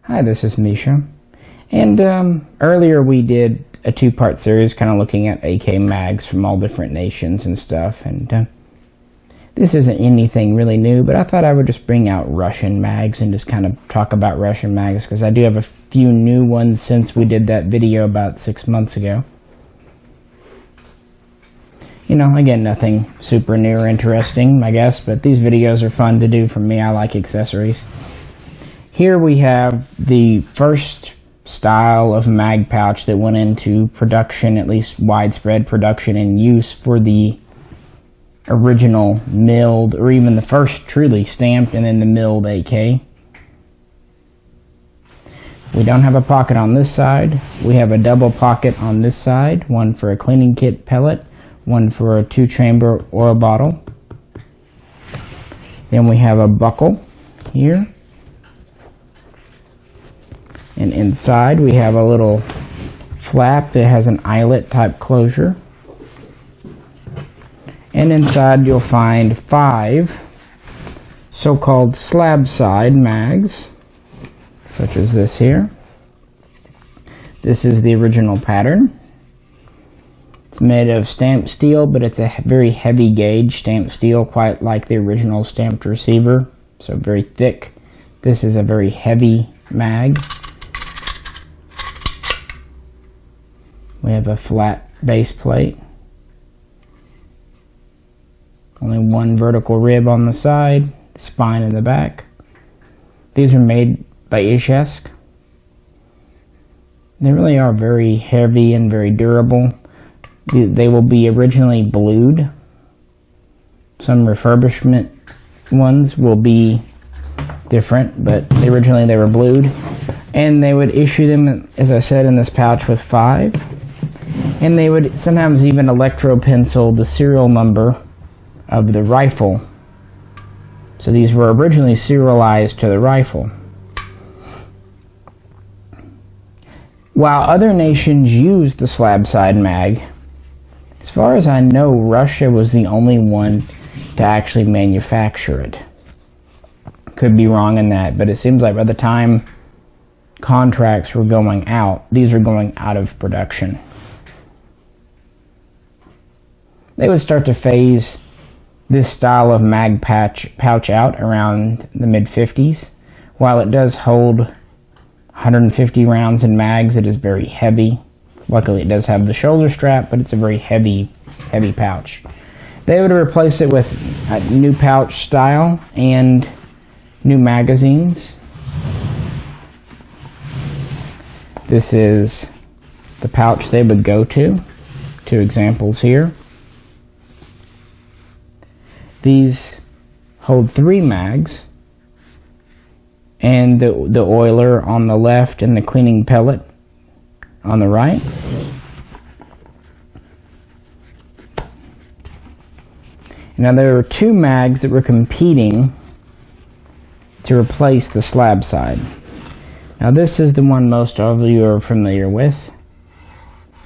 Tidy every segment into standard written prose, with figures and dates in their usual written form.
Hi, this is Misha, and earlier we did a two-part series kind of looking at AK mags from all different nations and stuff, and this isn't anything really new, but I thought I would just bring out Russian mags and just kind of talk about Russian mags, because I do have a few new ones since we did that video about 6 months ago. You know, again, nothing super new or interesting, I guess, but these videos are fun to do for me. I like accessories. Here we have the first style of mag pouch that went into production, at least widespread production and use, for the original milled, or even the first truly stamped and then the milled AK. We don't have a pocket on this side. We have a double pocket on this side, one for a cleaning kit pellet, one for a 2-chamber oil bottle. Then we have a buckle here. And inside we have a little flap that has an eyelet type closure. And inside you'll find 5 so-called slab side mags, such as this here. This is the original pattern. It's made of stamped steel, but it's a very heavy gauge stamped steel, quite like the original stamped receiver, so very thick. This is a very heavy mag. We have a flat base plate. Only one vertical rib on the side, spine in the back. These are made by Mishaco. They really are very heavy and very durable. They will be originally blued. Some refurbishment ones will be different, but originally they were blued. And they would issue them, as I said, in this pouch with 5. And they would sometimes even electro pencil the serial number of the rifle. So these were originally serialized to the rifle. While other nations used the slab side mag, as far as I know, Russia was the only one to actually manufacture it. Could be wrong in that, but it seems like by the time contracts were going out, these were going out of production. They would start to phase this style of mag pouch out around the mid-50s. While it does hold 150 rounds in mags, it is very heavy. Luckily it does have the shoulder strap, but it's a very heavy pouch. They would replace it with a new pouch style and new magazines. This is the pouch they would go to. 2 examples here. These hold 3 mags, and the oiler on the left and the cleaning pellet on the right. Now there were 2 mags that were competing to replace the slab side. Now this is the one most of you are familiar with,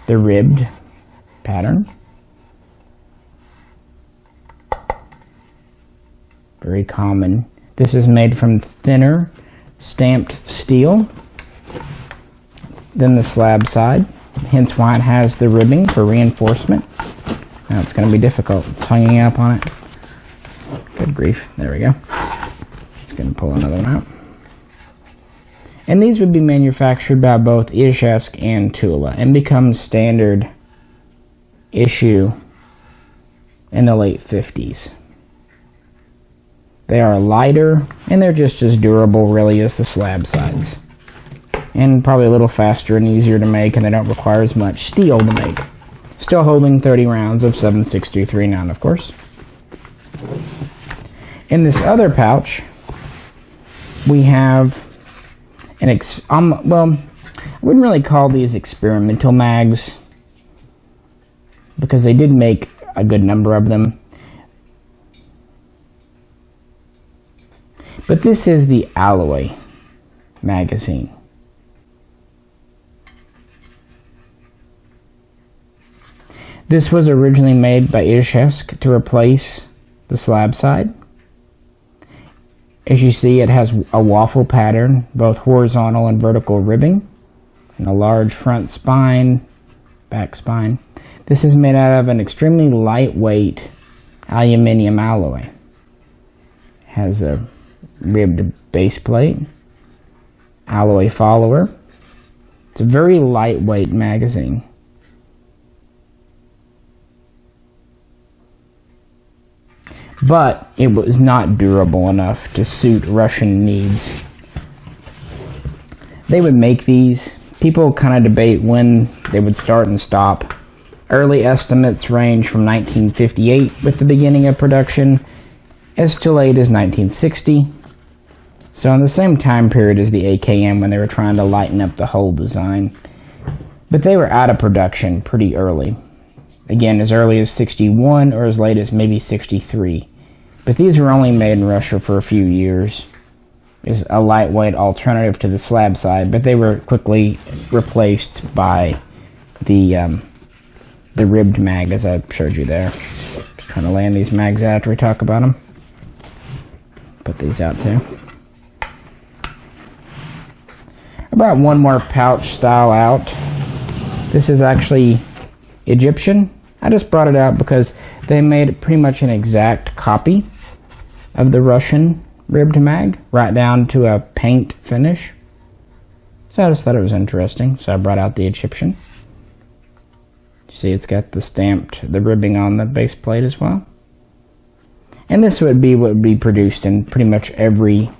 the ribbed pattern. Very common. This is made from thinner stamped steel than the slab side, hence why it has the ribbing for reinforcement. Now it's going to be difficult. It's hanging up on it. Good grief. There we go. Just going to pull another one out. And these would be manufactured by both Mishaco and Tula and become standard issue in the late 50s. They are lighter, and they're just as durable, really, as the slab sides. And probably a little faster and easier to make, and they don't require as much steel to make. Still holding 30 rounds of 7.62 3-9, of course. In this other pouch, we have well, I wouldn't really call these experimental mags, because they did make a good number of them. But this is the alloy magazine. This was originally made by Mishaco to replace the slab side. As you see, it has a waffle pattern, both horizontal and vertical ribbing, and a large front spine, back spine. This is made out of an extremely lightweight aluminum alloy. It has a ribbed base plate, alloy follower. It's a very lightweight magazine. But it was not durable enough to suit Russian needs. They would make these. People kind of debate when they would start and stop. Early estimates range from 1958 with the beginning of production as to late as 1960. So in the same time period as the AKM, when they were trying to lighten up the whole design. But they were out of production pretty early. Again, as early as 61 or as late as maybe 63. But these were only made in Russia for a few years. Is a lightweight alternative to the slab side, but they were quickly replaced by the ribbed mag, as I showed you there. Just trying to land these mags out after we talk about them. Put these out too. I brought one more pouch style out. This is actually Egyptian. I just brought it out because they made pretty much an exact copy of the Russian ribbed mag, right down to a paint finish. So I just thought it was interesting, so I brought out the Egyptian. See, it's got the ribbing on the base plate as well. And this would be what would be produced in pretty much every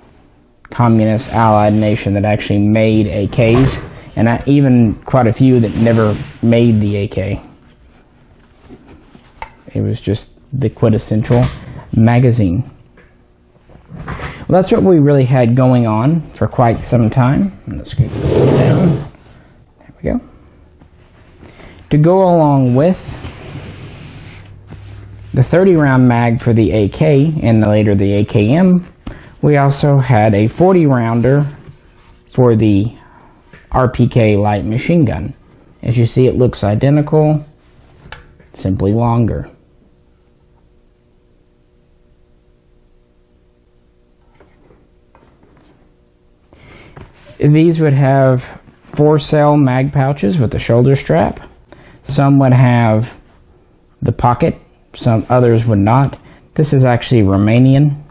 communist allied nation that actually made AKs, and even quite a few that never made the AK. It was just the quintessential magazine. Well, that's what we really had going on for quite some time. Let's scoop this down. There we go. To go along with the 30-round mag for the AK and later the AKM, we also had a 40-rounder for the RPK light machine gun. As you see, it looks identical, simply longer. These would have 4-cell mag pouches with the shoulder strap. Some would have the pocket, some others would not. This is actually Romanian,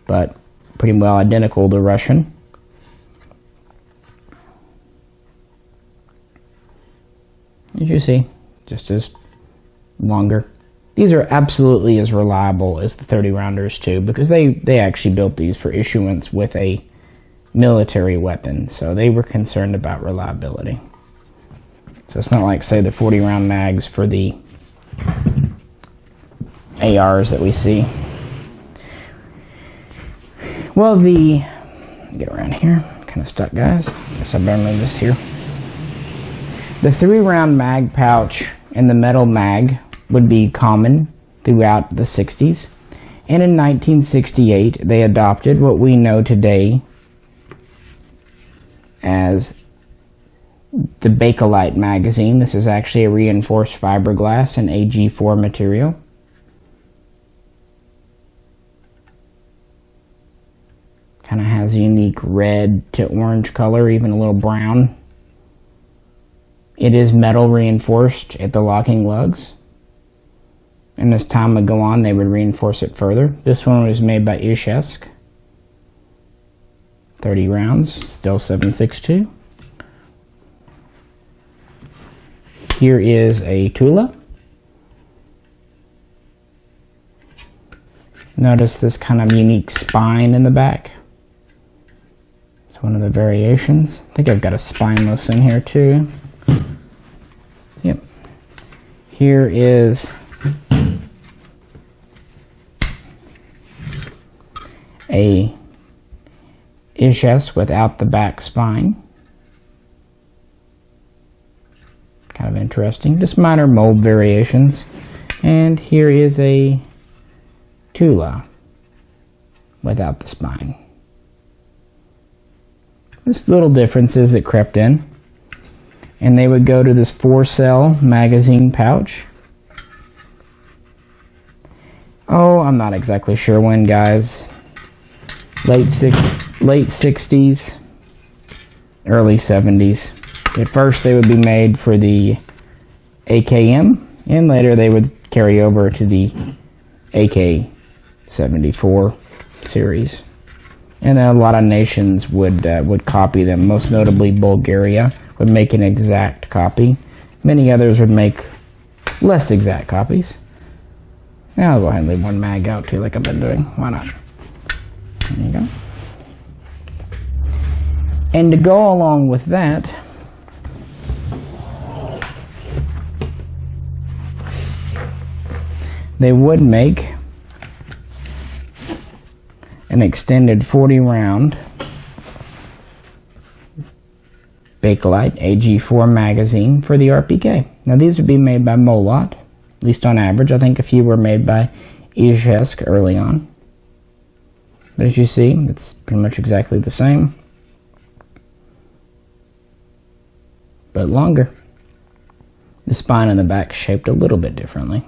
but pretty well identical to Russian. As you see, just as longer. These are absolutely as reliable as the 30-rounders too, because they actually built these for issuance with a military weapon, so they were concerned about reliability. So it's not like, say, the 40-round mags for the ARs that we see. Well, get around here, kind of stuck, guys. Guess I better move this here. The 3-round mag pouch and the metal mag would be common throughout the 60s, and in 1968 they adopted what we know today as the Bakelite Magazine. This is actually a reinforced fiberglass and AG4 material. Kind of has a unique red to orange color, even a little brown. It is metal reinforced at the locking lugs. And as time would go on, they would reinforce it further. This one was made by Mishaco. 30 rounds, still 7.62. Here is a Tula. Notice this kind of unique spine in the back. It's one of the variations. I think I've got a spineless in here too. Yep. Here is a Ishes without the back spine. Kind of interesting. Just minor mold variations. And here is a Tula without the spine. Just little differences that crept in. And they would go to this 4-cell magazine pouch. Oh, I'm not exactly sure when, guys. late 60s, early 70s. At first they would be made for the AKM, and later they would carry over to the AK74 series. And then a lot of nations would copy them. Most notably Bulgaria would make an exact copy. Many others would make less exact copies. Now I'll go ahead and leave one mag out too, like I've been doing. Why not? There you go. And to go along with that, they would make an extended 40 round Bakelite AG4 magazine for the RPK. Now these would be made by Molot, at least on average. I think a few were made by Izhevsk early on. But as you see, it's pretty much exactly the same, but longer. The spine in the back is shaped a little bit differently.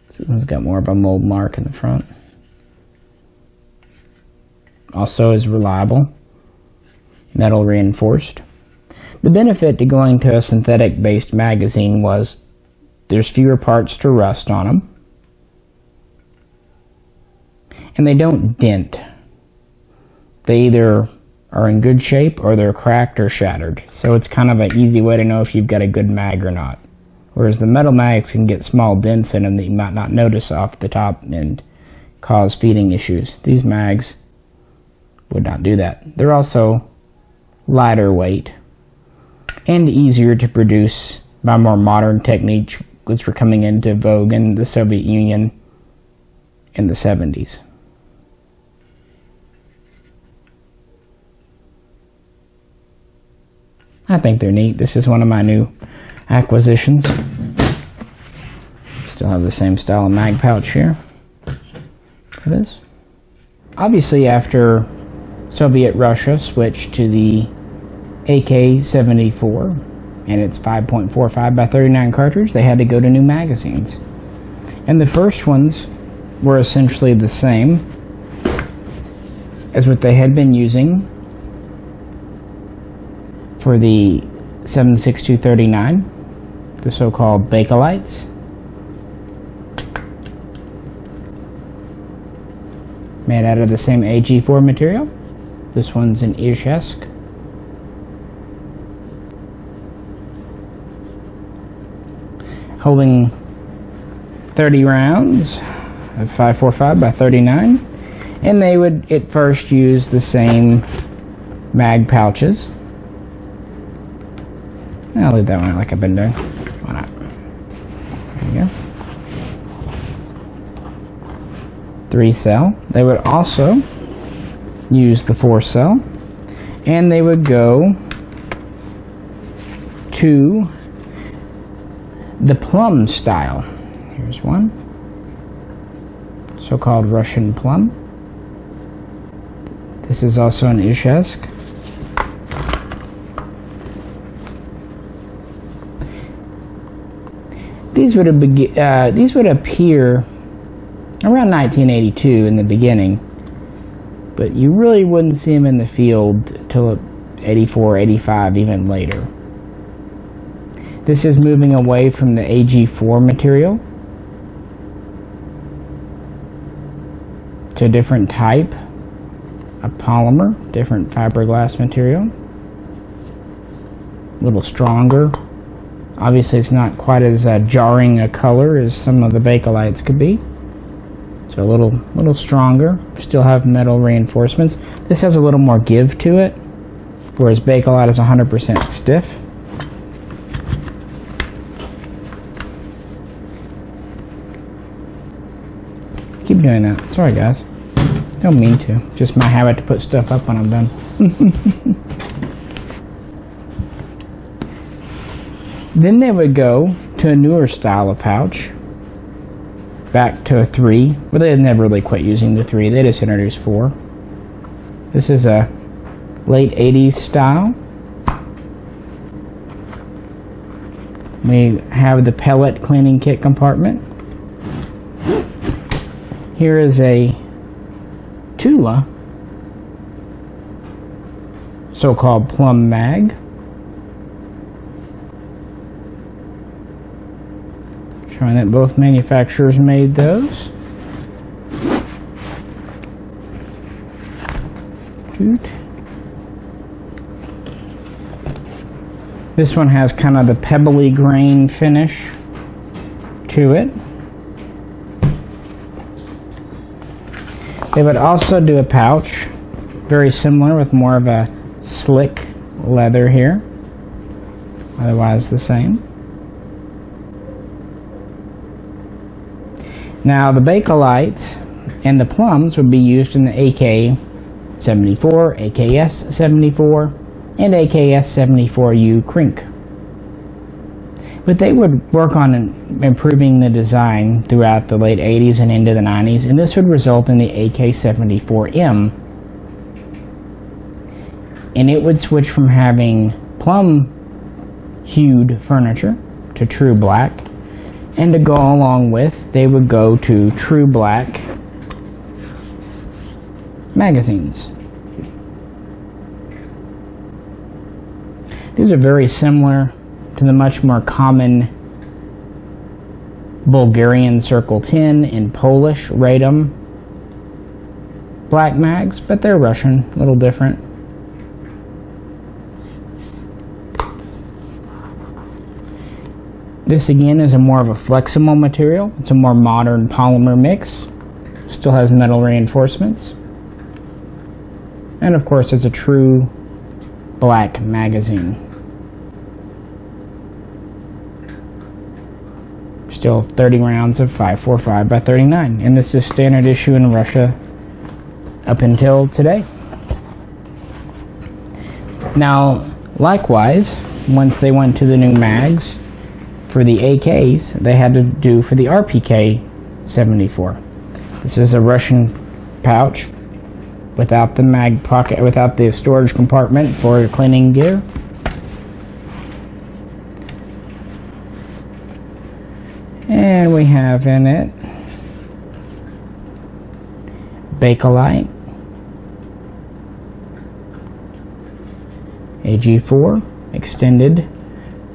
This one's got more of a mold mark in the front. Also is reliable, metal reinforced. The benefit to going to a synthetic based magazine was there's fewer parts to rust on them, and they don't dent. They either are in good shape or they're cracked or shattered, so it's kind of an easy way to know if you've got a good mag or not. Whereas the metal mags can get small dents in them that you might not notice off the top and cause feeding issues. These mags would not do that. They're also lighter weight and easier to produce by more modern techniques which were coming into vogue in the Soviet Union in the 70s. I think they're neat. This is one of my new acquisitions. Still have the same style of mag pouch here for this. Obviously, after Soviet Russia switched to the AK74 and its 5.45 by 39 cartridge, they had to go to new magazines. And the first ones were essentially the same as what they had been using for the 7.6239, the so-called Bakelites. Made out of the same AG4 material. This one's in Izhevsk. Holding 30 rounds of 5.45 by 39, and they would at first use the same mag pouches. I'll leave that one out like I've been doing. Why not? There you go. 3-cell. They would also use the 4-cell, and they would go to the Plum style. Here's one, so-called Russian Plum. This is also an Izhevsk. These would appear around 1982 in the beginning, but you really wouldn't see them in the field till 84, 85, even later. This is moving away from the AG4 material to a different type of polymer, different fiberglass material, a little stronger. Obviously it's not quite as jarring a color as some of the Bakelites could be. So a little stronger, still have metal reinforcements. This has a little more give to it, whereas Bakelite is 100% stiff. Keep doing that. Sorry guys. Don't mean to. Just my habit to put stuff up when I'm done. Then they would go to a newer style of pouch. Back to a 3. But they had never really quit using the 3. They just introduced 4. This is a late 80s style. We have the pellet cleaning kit compartment. Here is a Tula so-called Plum mag. Showing that both manufacturers made those. This one has kind of the pebbly grain finish to it. They would also do a pouch, very similar with more of a slick leather here, otherwise the same. Now the Bakelites and the Plums would be used in the AK74, AKS74, and AKS74U Crink. But they would work on improving the design throughout the late 80s and into the 90s, and this would result in the AK74M. And it would switch from having plum-hued furniture to true black, and to go along with, they would go to true black magazines. These are very similar to the much more common Bulgarian Circle 10 and Polish Radom black mags, but they're Russian, a little different. This again is a more of a flexible material. It's a more modern polymer mix. Still has metal reinforcements. And of course it's a true black magazine. Still 30 rounds of 5.45 by 39, and this is standard issue in Russia up until today. Now likewise, once they went to the new mags for the AKs, they had to do for the RPK 74. This is a Russian pouch without the mag pocket, without the storage compartment for cleaning gear. And we have in it Bakelite, AG4 extended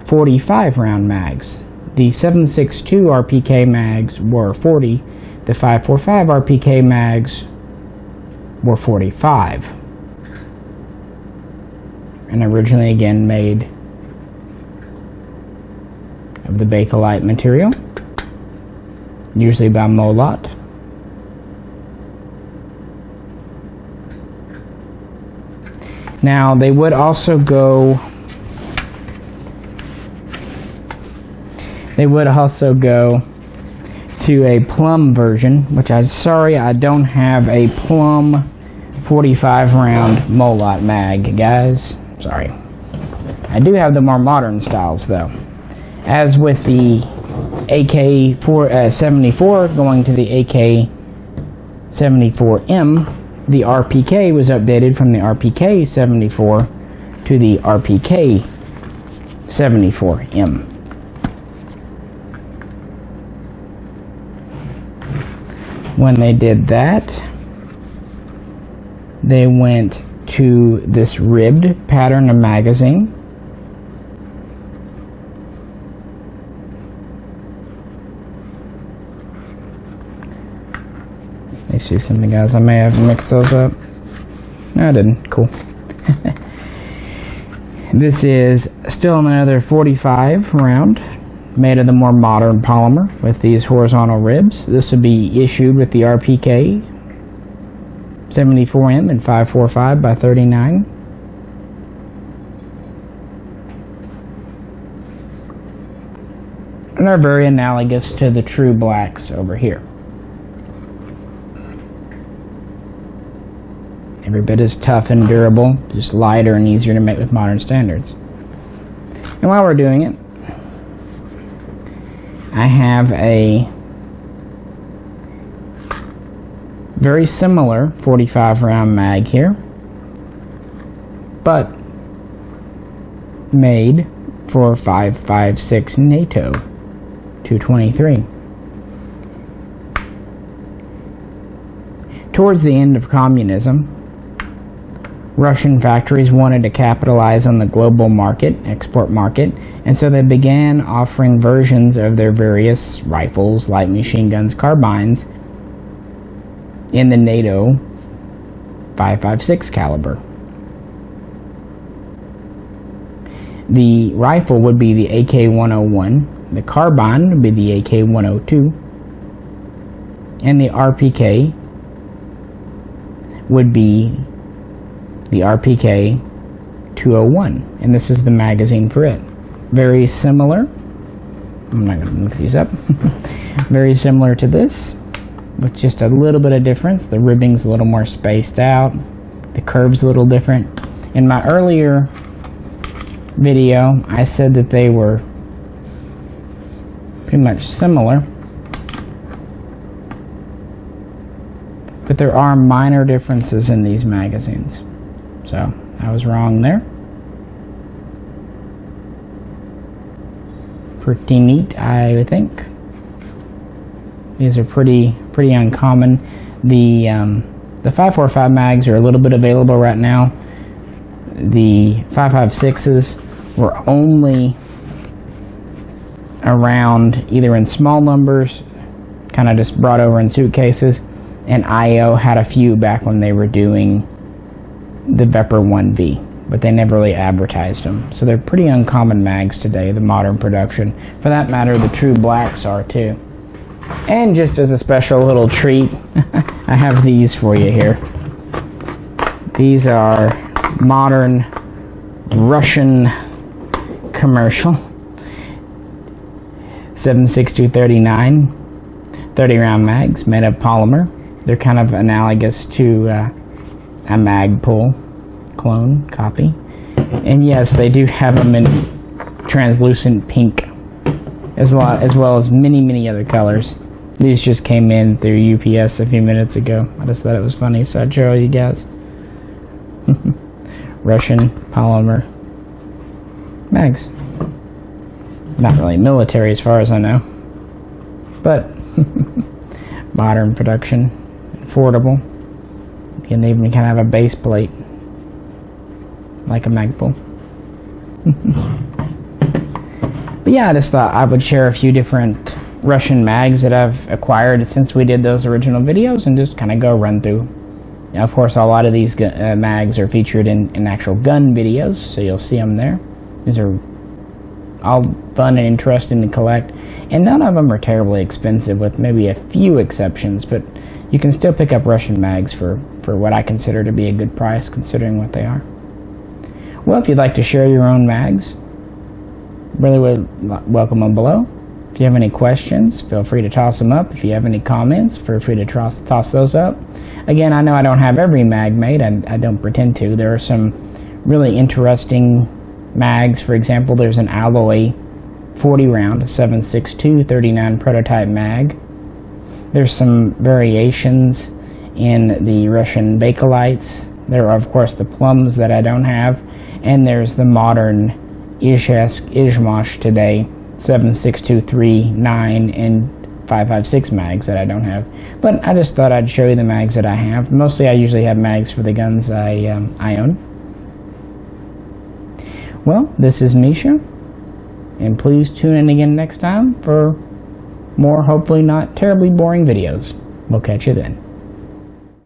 45 round mags. The 7.62 RPK mags were 40. The 5.45 RPK mags were 45. And originally again made of the Bakelite material, usually by Molot. Now they would also go to a Plum version, which I'm sorry I don't have a Plum 45 round Molot mag, guys. Sorry. I do have the more modern styles though. As with the AK74 going to the AK74M, the RPK was updated from the RPK 74 to the RPK 74M. When they did that, they went to this ribbed pattern of magazine. Let me see something, guys. I may have mixed those up. No, I didn't. Cool. This is still another 45 round, made of the more modern polymer with these horizontal ribs. This would be issued with the RPK 74M and 5.45 by 39. And they're very analogous to the true blacks over here. Every bit as tough and durable, just lighter and easier to make with modern standards. And while we're doing it, I have a very similar 45 round mag here, but made for 5.56 NATO 223. Towards the end of communism, Russian factories wanted to capitalize on the global market, export market, and so they began offering versions of their various rifles, light machine guns, carbines in the NATO 5.56 caliber. The rifle would be the AK101, the carbine would be the AK102, and the RPK would be the RPK 201, and this is the magazine for it. Very similar. I'm not going to look these up. Very similar to this, with just a little bit of difference. The ribbing's a little more spaced out. The curve's a little different. In my earlier video, I said that they were pretty much similar, but there are minor differences in these magazines. So I was wrong there. Pretty neat, I think. These are pretty uncommon. The 5.45 mags are a little bit available right now. The 5.56s were only around either in small numbers, kind of just brought over in suitcases, and IO had a few back when they were doing the Vepr 1V, but they never really advertised them. So they're pretty uncommon mags today, the modern production. For that matter, the true blacks are too. And just as a special little treat, I have these for you here. These are modern Russian commercial 7.6239 30-round mags made of polymer. They're kind of analogous to a Magpul clone copy, and yes, they do have them in translucent pink as well as many other colors. These just came in through UPS a few minutes ago. I just thought it was funny, so I'd show you guys. Russian polymer mags. Not really military as far as I know, but modern production, affordable. You can even kind of have a base plate like a Magpul. But yeah, I just thought I would share a few different Russian mags that I've acquired since we did those original videos, and just kind of go run through. Now, of course, a lot of these mags are featured in actual gun videos, so you'll see them there. These are all fun and interesting to collect, and none of them are terribly expensive, with maybe a few exceptions, but you can still pick up Russian mags for what I consider to be a good price, considering what they are. Well, if you'd like to share your own mags, really would welcome them below. If you have any questions, feel free to toss them up. If you have any comments, feel free to toss those up. Again, I know I don't have every mag made, and I don't pretend to. There are some really interesting mags. For example, there's an alloy 40 round 7.62 39 prototype mag. There's some variations in the Russian Bakelites. There are, of course, the Plums that I don't have, and there's the modern Izhmash today 7.62 39 and 5.56 mags that I don't have. But I just thought I'd show you the mags that I have. Mostly I usually have mags for the guns I own. Well, this is Misha, and please tune in again next time for more, hopefully not terribly boring videos. We'll catch you then.